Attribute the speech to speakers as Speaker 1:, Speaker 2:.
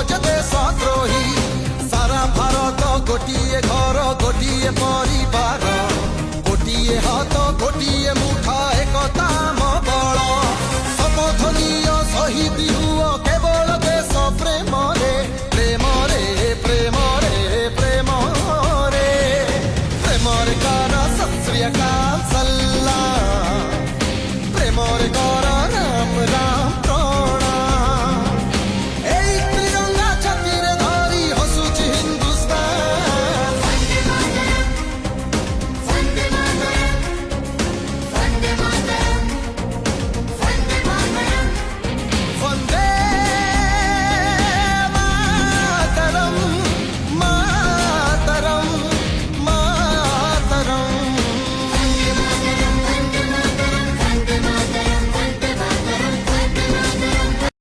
Speaker 1: যে দেশদ্রোহী সারা ভারত গোটিয়ে ঘর গোটিয়ে পরিবার গোটিয়ে হাত গোটিয়ে মুঠা